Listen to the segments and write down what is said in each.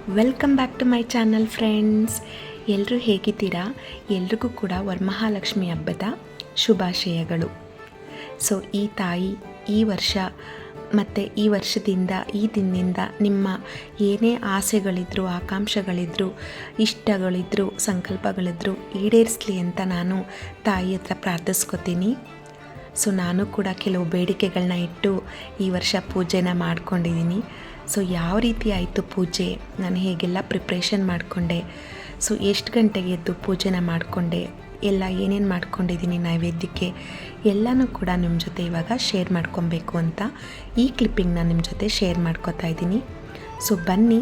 Welcome back to my channel friends. ಎಲ್ಲರೂ ಹೇಗಿದ್ದೀರಾ? ಎಲ್ರಿಗೂ ಕೂಡ ವರಮಹಾಲಕ್ಷ್ಮಿ ಹಬ್ಬದ ಶುಭಾಶಯಗಳು. ಸೊ ಈ ತಾಯಿ ಈ ವರ್ಷ ಮತ್ತು ಈ ವರ್ಷದಿಂದ ಈ ದಿನದಿಂದ ನಿಮ್ಮ ಏನೇ ಆಸೆಗಳಿದ್ದರೂ, ಆಕಾಂಕ್ಷೆಗಳಿದ್ದರೂ, ಇಷ್ಟಗಳಿದ್ದರೂ, ಸಂಕಲ್ಪಗಳಿದ್ದರೂ ಈಡೇರಿಸಲಿ ಅಂತ ನಾನು ತಾಯಿ ಹತ್ರ ಪ್ರಾರ್ಥಿಸ್ಕೊತೀನಿ. ಸೊ ನಾನು ಕೂಡ ಕೆಲವು ಬೇಡಿಕೆಗಳನ್ನ ಇಟ್ಟು ಈ ವರ್ಷ ಪೂಜೆನ ಮಾಡ್ಕೊಂಡಿದ್ದೀನಿ. ಸೊ ಯಾವ ರೀತಿ ಆಯಿತು ಪೂಜೆ, ನಾನು ಹೇಗೆಲ್ಲ ಪ್ರಿಪ್ರೇಷನ್ ಮಾಡಿಕೊಂಡೆ, ಸೊ ಎಷ್ಟು ಗಂಟೆಗೆ ಎದ್ದು ಪೂಜೆನ ಮಾಡಿಕೊಂಡೆ, ಎಲ್ಲ ಏನೇನು ಮಾಡ್ಕೊಂಡಿದ್ದೀನಿ ನೈವೇದ್ಯಕ್ಕೆ, ಎಲ್ಲನೂ ಕೂಡ ನಿಮ್ಮ ಜೊತೆ ಇವಾಗ ಶೇರ್ ಮಾಡ್ಕೊಬೇಕು ಅಂತ ಈ ಕ್ಲಿಪ್ಪಿಂಗ್ನ ನಿಮ್ಮ ಜೊತೆ ಶೇರ್ ಮಾಡ್ಕೊತಾ ಇದ್ದೀನಿ. ಸೊ ಬನ್ನಿ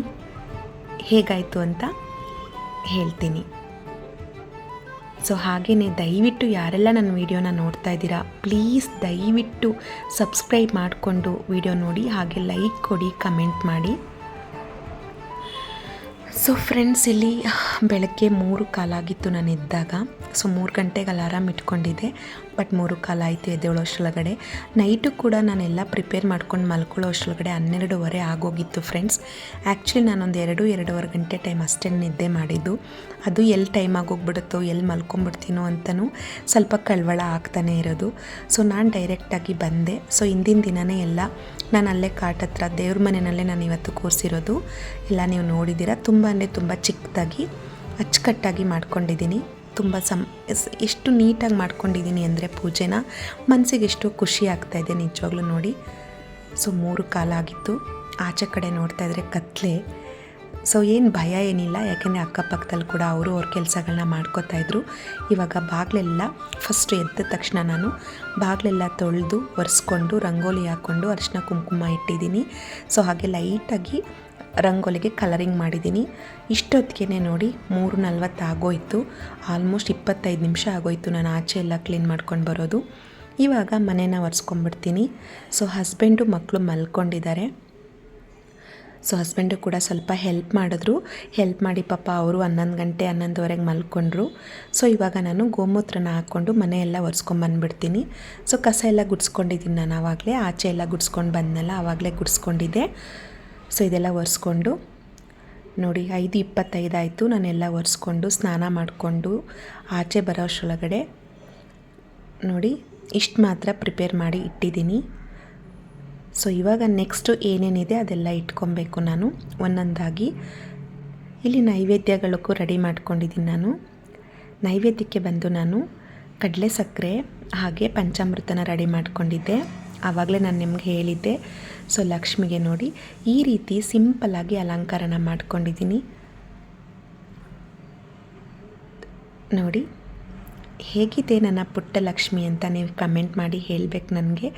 ಹೇಗಾಯಿತು ಅಂತ ಹೇಳ್ತೀನಿ. ಸೊ ಹಾಗೆಯೇ ದಯವಿಟ್ಟು ಯಾರೆಲ್ಲ ನನ್ನ ವೀಡಿಯೋನ ನೋಡ್ತಾ ಇದ್ದೀರಾ, ಪ್ಲೀಸ್ ದಯವಿಟ್ಟು ಸಬ್ಸ್ಕ್ರೈಬ್ ಮಾಡಿಕೊಂಡು ವಿಡಿಯೋ ನೋಡಿ, ಹಾಗೆ ಲೈಕ್ ಕೊಡಿ, ಕಮೆಂಟ್ ಮಾಡಿ. ಸೊ ಫ್ರೆಂಡ್ಸ್, ಇಲ್ಲಿ ಬೆಳಗ್ಗೆ 3:15 ಆಗಿತ್ತು ನಾನು ಎದ್ದಾಗ. ಸೊ 3 ಗಂಟೆಗೆ ಅಲಾರಾಮ್ ಇಟ್ಕೊಂಡಿದ್ದೆ, ಬಟ್ 3:15 ಆಯಿತು ಎದ್ದೇಳೋ ಅಷ್ಟರೊಳಗಡೆ. ನೈಟು ಕೂಡ ನಾನೆಲ್ಲ ಪ್ರಿಪೇರ್ ಮಾಡ್ಕೊಂಡು ಮಲ್ಕೊಳ್ಳೋ ಅಷ್ಟರೊಳಗಡೆ 12:15 ಆಗೋಗಿತ್ತು ಫ್ರೆಂಡ್ಸ್. ಆ್ಯಕ್ಚುಲಿ ನಾನೊಂದು 2-2.5 ಗಂಟೆ ಟೈಮ್ ಅಷ್ಟೇ ನಿದ್ದೆ ಮಾಡಿದ್ದು. ಅದು ಎಲ್ಲಿ ಟೈಮ್ ಆಗೋಗ್ಬಿಡುತ್ತೋ, ಎಲ್ಲಿ ಮಲ್ಕೊಂಬಿಡ್ತೀನೋ ಅಂತಲೂ ಸ್ವಲ್ಪ ಕಳವಳ ಆಗ್ತಾನೆ ಇರೋದು. ಸೊ ನಾನು ಡೈರೆಕ್ಟಾಗಿ ಬಂದೆ. ಸೊ ಹಿಂದಿನ ದಿನವೇ ಎಲ್ಲ ನಾನು ಅಲ್ಲೇ ಕಾಟ್ ಹತ್ರ ದೇವ್ರ ಮನೆಯಲ್ಲೇ ನಾನು ಇವತ್ತು ಕೂರಿಸಿರೋದು ಎಲ್ಲ ನೀವು ನೋಡಿದ್ದೀರ. ತುಂಬ ಅಂದರೆ ತುಂಬ ಚಿಕ್ಕದಾಗಿ ಅಚ್ಚುಕಟ್ಟಾಗಿ ಮಾಡ್ಕೊಂಡಿದ್ದೀನಿ. ತುಂಬ ಎಷ್ಟು ನೀಟಾಗಿ ಮಾಡ್ಕೊಂಡಿದ್ದೀನಿ ಅಂದರೆ ಪೂಜೆನ ಮನಸ್ಸಿಗೆ ಎಷ್ಟು ಖುಷಿ ಆಗ್ತಾಯಿದೆ ನಿಜವಾಗ್ಲೂ ನೋಡಿ. ಸೊ 3:15 ಆಗಿತ್ತು. ಆಚೆ ಕಡೆ ನೋಡ್ತಾ ಇದ್ದರೆ ಕತ್ಲೆ. ಸೊ ಏನು ಭಯ ಏನಿಲ್ಲ, ಯಾಕೆಂದರೆ ಅಕ್ಕಪಕ್ಕದಲ್ಲಿ ಕೂಡ ಅವರು ಅವ್ರ ಕೆಲಸಗಳನ್ನ ಮಾಡ್ಕೋತಾಯಿದ್ರು. ಇವಾಗ ಬಾಗಿಲೆಲ್ಲ ಫಸ್ಟ್ ಎದ್ದ ತಕ್ಷಣ ನಾನು ಬಾಗಿಲೆಲ್ಲ ತೊಳೆದು ಒರೆಸ್ಕೊಂಡು ರಂಗೋಲಿ ಹಾಕ್ಕೊಂಡು ಅರಿಶಿನ ಕುಂಕುಮ ಇಟ್ಟಿದ್ದೀನಿ. ಸೊ ಹಾಗೆ ಲೈಟಾಗಿ ರಂಗೋಲಿಗೆ ಕಲರಿಂಗ್ ಮಾಡಿದ್ದೀನಿ. ಇಷ್ಟೊತ್ತಿಗೆ ನೋಡಿ 3:40 ಆಗೋಯಿತು. ಆಲ್ಮೋಸ್ಟ್ 25 ನಿಮಿಷ ಆಗೋಯಿತು ನಾನು ಆಚೆ ಎಲ್ಲ ಕ್ಲೀನ್ ಮಾಡ್ಕೊಂಡು ಬರೋದು. ಇವಾಗ ಮನೇನ ಒರೆಸ್ಕೊಂಡ್ಬಿಡ್ತೀನಿ. ಸೊ ಹಸ್ಬೆಂಡು ಮಕ್ಕಳು ಮಲ್ಕೊಂಡಿದ್ದಾರೆ. ಸೊ ಹಸ್ಬೆಂಡು ಕೂಡ ಸ್ವಲ್ಪ ಹೆಲ್ಪ್ ಮಾಡಿದ್ರು. ಹೆಲ್ಪ್ ಮಾಡಿ ಪಾಪ ಅವರು 11 ಗಂಟೆ 11:15 ಮಲ್ಕೊಂಡ್ರು. ಸೊ ಇವಾಗ ನಾನು ಗೋಮೂತ್ರನ ಹಾಕ್ಕೊಂಡು ಮನೆಯೆಲ್ಲ ಒರೆಸ್ಕೊಂಬಂದ್ಬಿಡ್ತೀನಿ. ಸೊ ಕಸ ಎಲ್ಲ ಗುಡಿಸ್ಕೊಂಡಿದ್ದೀನಿ ನಾನು ಆವಾಗಲೇ. ಆಚೆ ಎಲ್ಲ ಗುಡಿಸ್ಕೊಂಡು ಬಂದನಲ್ಲ, ಆವಾಗಲೇ ಗುಡಿಸ್ಕೊಂಡಿದ್ದೆ. ಸೊ ಇದೆಲ್ಲ ಒರೆಸ್ಕೊಂಡು ನೋಡಿ 5:25 ಆಯಿತು. ನಾನೆಲ್ಲ ಒರೆಸ್ಕೊಂಡು ಸ್ನಾನ ಮಾಡಿಕೊಂಡು ಆಚೆ ಬರೋ ಅಷ್ಟರೊಳಗಡೆ ನೋಡಿ ಇಷ್ಟು ಮಾತ್ರ ಪ್ರಿಪೇರ್ ಮಾಡಿ ಇಟ್ಟಿದ್ದೀನಿ. ಸೊ ಇವಾಗ ನೆಕ್ಸ್ಟು ಏನೇನಿದೆ ಅದೆಲ್ಲ ಇಟ್ಕೊಬೇಕು ನಾನು ಒಂದೊಂದಾಗಿ. ಇಲ್ಲಿ ನೈವೇದ್ಯಗಳಿಗೂ ರೆಡಿ ಮಾಡ್ಕೊಂಡಿದ್ದೀನಿ ನಾನು. ನೈವೇದ್ಯಕ್ಕೆ ಬಂದು ನಾನು ಕಡಲೆ ಸಕ್ಕರೆ ಹಾಗೆ ಪಂಚಾಮೃತನ ರೆಡಿ ಮಾಡ್ಕೊಂಡಿದ್ದೆ. ಆವಾಗಲೇ ನಾನು ನಿಮ್ಗೆ ಹೇಳಿದ್ದೆ. ಸೊ ಲಕ್ಷ್ಮಿಗೆ ನೋಡಿ ಈ ರೀತಿ ಸಿಂಪಲ್ಲಾಗಿ ಅಲಂಕಾರನ ಮಾಡ್ಕೊಂಡಿದ್ದೀನಿ ನೋಡಿ. ಹೇಗಿದೆ ನನ್ನ ಪುಟ್ಟ ಲಕ್ಷ್ಮಿ ಅಂತ ನೀವು ಕಮೆಂಟ್ ಮಾಡಿ ಹೇಳಬೇಕು ನನಗೆ.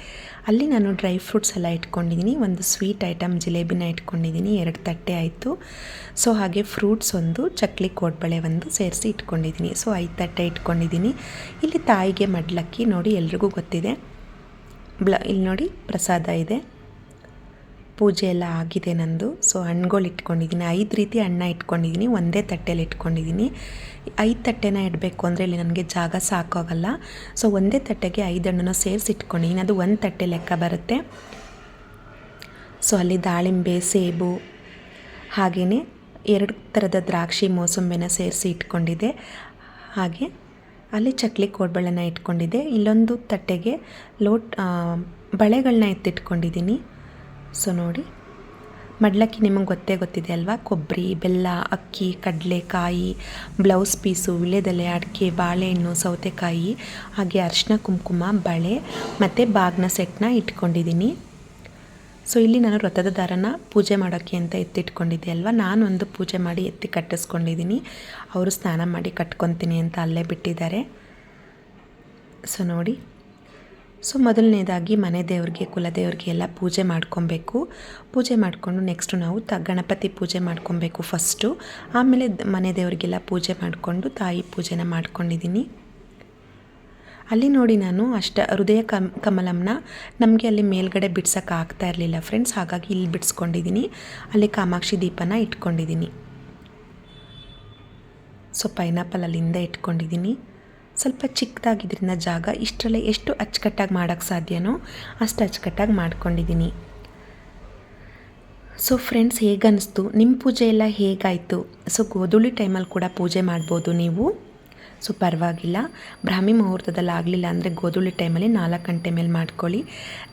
ಅಲ್ಲಿ ನಾನು ಡ್ರೈ ಫ್ರೂಟ್ಸ್ ಎಲ್ಲ ಇಟ್ಕೊಂಡಿದ್ದೀನಿ. ಒಂದು ಸ್ವೀಟ್ ಐಟಮ್ ಜಿಲೇಬಿನ ಇಟ್ಕೊಂಡಿದ್ದೀನಿ. 2 ತಟ್ಟೆ ಆಯಿತು. ಸೊ ಹಾಗೆ ಫ್ರೂಟ್ಸ್ ಒಂದು, ಚಕ್ಲಿ ಕೋಡ್ಬಳೆ ಒಂದು ಸೇರಿಸಿ ಇಟ್ಕೊಂಡಿದ್ದೀನಿ. ಸೊ 5 ತಟ್ಟೆ ಇಟ್ಕೊಂಡಿದ್ದೀನಿ. ಇಲ್ಲಿ ತಾಯಿಗೆ ಮಡ್ಲಕ್ಕಿ ನೋಡಿ ಎಲ್ರಿಗೂ ಗೊತ್ತಿದೆ. ಇಲ್ಲಿ ನೋಡಿ ಪ್ರಸಾದ ಇದೆ. ಪೂಜೆ ಎಲ್ಲ ಆಗಿದೆ ನಂದು. ಸೊ ಹಣ್ಣುಗಳು ಇಟ್ಕೊಂಡಿದ್ದೀನಿ. 5 ರೀತಿ ಹಣ್ಣು ಇಟ್ಕೊಂಡಿದ್ದೀನಿ. ಒಂದೇ ತಟ್ಟೆಯಲ್ಲಿ ಇಟ್ಕೊಂಡಿದ್ದೀನಿ. 5 ತಟ್ಟೆನ ಇಡಬೇಕು ಅಂದರೆ ಇಲ್ಲಿ ನನಗೆ ಜಾಗ ಸಾಕಾಗಲ್ಲ. ಸೊ ಒಂದೇ ತಟ್ಟೆಗೆ 5 ಹಣ್ಣನ್ನು ಸೇರಿಸಿ ಇಟ್ಕೊಂಡಿದ್ದೀನಿ. ಅದು 1 ತಟ್ಟೆ ಲೆಕ್ಕ ಬರುತ್ತೆ. ಸೊ ಅಲ್ಲಿ ದಾಳಿಂಬೆ, ಸೇಬು ಹಾಗೆಯೇ 2 ಥರದ ದ್ರಾಕ್ಷಿ, ಮೋಸಂಬಿನ ಸೇರಿಸಿ ಇಟ್ಕೊಂಡಿದ್ದೆ. ಹಾಗೆ ಅಲ್ಲಿ ಚಕ್ಲಿ ಕೋಡ್ಬಳೆನ ಇಟ್ಕೊಂಡಿದ್ದೆ. ಇಲ್ಲೊಂದು ತಟ್ಟೆಗೆ ಬಳೆಗಳನ್ನ ಎತ್ತಿಟ್ಕೊಂಡಿದ್ದೀನಿ. ಸೊ ನೋಡಿ ಮಡ್ಲಕ್ಕಿ ನಿಮಗೆ ಗೊತ್ತಿದೆ ಅಲ್ವಾ. ಕೊಬ್ಬರಿ, ಬೆಲ್ಲ, ಅಕ್ಕಿ, ಕಡಲೆಕಾಯಿ, ಬ್ಲೌಸ್ ಪೀಸು, ವಿಳ್ಯದೆಲೆ, ಅಡಿಕೆ, ಬಾಳೆಹಣ್ಣು, ಸೌತೆಕಾಯಿ ಹಾಗೆ ಅರಿಶಿನ ಕುಂಕುಮ, ಬಳೆ ಮತ್ತು ಬಾಗಿನ ಸೆಟ್ನ ಇಟ್ಕೊಂಡಿದ್ದೀನಿ. ಸೊ ಇಲ್ಲಿ ನಾನು ವ್ರತದ ದಾರನ ಪೂಜೆ ಮಾಡೋಕ್ಕೆ ಅಂತ ಎತ್ತಿಟ್ಕೊಂಡಿದ್ದೆ ಅಲ್ವಾ. ನಾನೊಂದು ಪೂಜೆ ಮಾಡಿ ಎತ್ತಿ ಕಟ್ಟಿಸ್ಕೊಂಡಿದ್ದೀನಿ. ಅವರು ಸ್ನಾನ ಮಾಡಿ ಕಟ್ಕೊತೀನಿ ಅಂತ ಅಲ್ಲೇ ಬಿಟ್ಟಿದ್ದಾರೆ. ಸೊ ನೋಡಿ, ಸೊ ಮೊದಲನೇದಾಗಿ ಮನೆ ದೇವ್ರಿಗೆ, ಕುಲದೇವ್ರಿಗೆ ಎಲ್ಲ ಪೂಜೆ ಮಾಡ್ಕೊಬೇಕು. ಪೂಜೆ ಮಾಡಿಕೊಂಡು ನೆಕ್ಸ್ಟು ನಾವು ಗಣಪತಿ ಪೂಜೆ ಮಾಡ್ಕೊಬೇಕು ಫಸ್ಟು. ಆಮೇಲೆ ಮನೆ ದೇವರಿಗೆಲ್ಲ ಪೂಜೆ ಮಾಡಿಕೊಂಡು ತಾಯಿ ಪೂಜೆನ ಮಾಡ್ಕೊಂಡಿದ್ದೀನಿ. ಅಲ್ಲಿ ನೋಡಿ ನಾನು ಹೃದಯ ಕಮಲಂನ ನಮಗೆ ಅಲ್ಲಿ ಮೇಲ್ಗಡೆ ಬಿಡ್ಸೋಕೆ ಆಗ್ತಾ ಇರಲಿಲ್ಲ ಫ್ರೆಂಡ್ಸ್. ಹಾಗಾಗಿ ಇಲ್ಲಿ ಬಿಡಿಸ್ಕೊಂಡಿದ್ದೀನಿ. ಅಲ್ಲಿ ಕಾಮಾಕ್ಷಿ ದೀಪನ ಇಟ್ಕೊಂಡಿದ್ದೀನಿ. ಸೊ ಪೈನಾಪಲ್ ಅಲ್ಲಿಂದ ಇಟ್ಕೊಂಡಿದ್ದೀನಿ. ಸ್ವಲ್ಪ ಚಿಕ್ಕದಾಗಿದ್ದರಿಂದ ಜಾಗ ಇಷ್ಟರಲ್ಲೇ ಎಷ್ಟು ಅಚ್ಚುಕಟ್ಟಾಗಿ ಮಾಡೋಕ್ಕೆ ಸಾಧ್ಯನೋ ಅಷ್ಟು ಅಚ್ಚುಕಟ್ಟಾಗಿ ಮಾಡ್ಕೊಂಡಿದ್ದೀನಿ. ಸೊ ಫ್ರೆಂಡ್ಸ್, ಹೇಗನ್ನಿಸ್ತು ನಿಮ್ಮ ಪೂಜೆ ಎಲ್ಲ ಹೇಗಾಯಿತು? ಸೊ ಗೋಧೂಳಿ ಟೈಮಲ್ಲಿ ಕೂಡ ಪೂಜೆ ಮಾಡ್ಬೋದು ನೀವು. ಸೊ ಪರವಾಗಿಲ್ಲ, ಬ್ರಾಹ್ಮಿ ಮುಹೂರ್ತದಲ್ಲಿ ಆಗಲಿಲ್ಲ ಅಂದರೆ ಗೋಧೂಳಿ ಟೈಮಲ್ಲಿ 4 ಗಂಟೆ ಮೇಲೆ ಮಾಡ್ಕೊಳ್ಳಿ.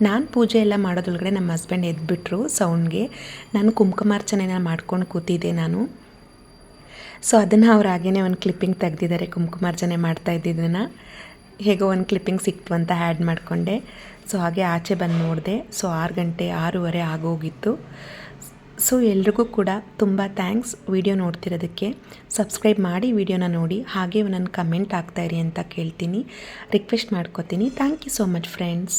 ನಾನು ಪೂಜೆ ಎಲ್ಲ ಮಾಡೋದ್ರೊಳಗಡೆ ನಮ್ಮ ಹಸ್ಬೆಂಡ್ ಎದ್ಬಿಟ್ರು ಸೌಂಡ್ಗೆ. ನಾನು ಕುಂಕುಮಾರ್ಚನೆನ ಮಾಡ್ಕೊಂಡು ಕೂತಿದ್ದೆ ನಾನು. ಸೊ ಅದನ್ನು ಅವ್ರು ಹಾಗೇ ಒಂದು ಕ್ಲಿಪ್ಪಿಂಗ್ ತೆಗೆದಿದ್ದಾರೆ ಕುಂಕುಮಾರ್ಚನೆ ಮಾಡ್ತಾ ಇದ್ದಿದ್ದನ್ನು. ಹೇಗೋ ಒಂದು ಕ್ಲಿಪ್ಪಿಂಗ್ ಸಿಕ್ತು ಅಂತ ಆ್ಯಡ್ ಮಾಡಿಕೊಂಡೆ. ಸೊ ಹಾಗೆ ಆಚೆ ಬಂದು ನೋಡಿದೆ. ಸೊ 6 ಗಂಟೆ 6:15 ಆಗೋಗಿತ್ತು. ಸೊ ಎಲ್ರಿಗೂ ಕೂಡ ತುಂಬ ಥ್ಯಾಂಕ್ಸ್ ವಿಡಿಯೋ ನೋಡ್ತಿರೋದಕ್ಕೆ. ಸಬ್ಸ್ಕ್ರೈಬ್ ಮಾಡಿ ವಿಡಿಯೋನ ನೋಡಿ, ಹಾಗೆ ನನ್ನ ಕಮೆಂಟ್ ಹಾಕ್ತಾಯಿರಿ ಅಂತ ಕೇಳ್ತೀನಿ, ರಿಕ್ವೆಸ್ಟ್ ಮಾಡ್ಕೋತೀನಿ. Thank you so much friends.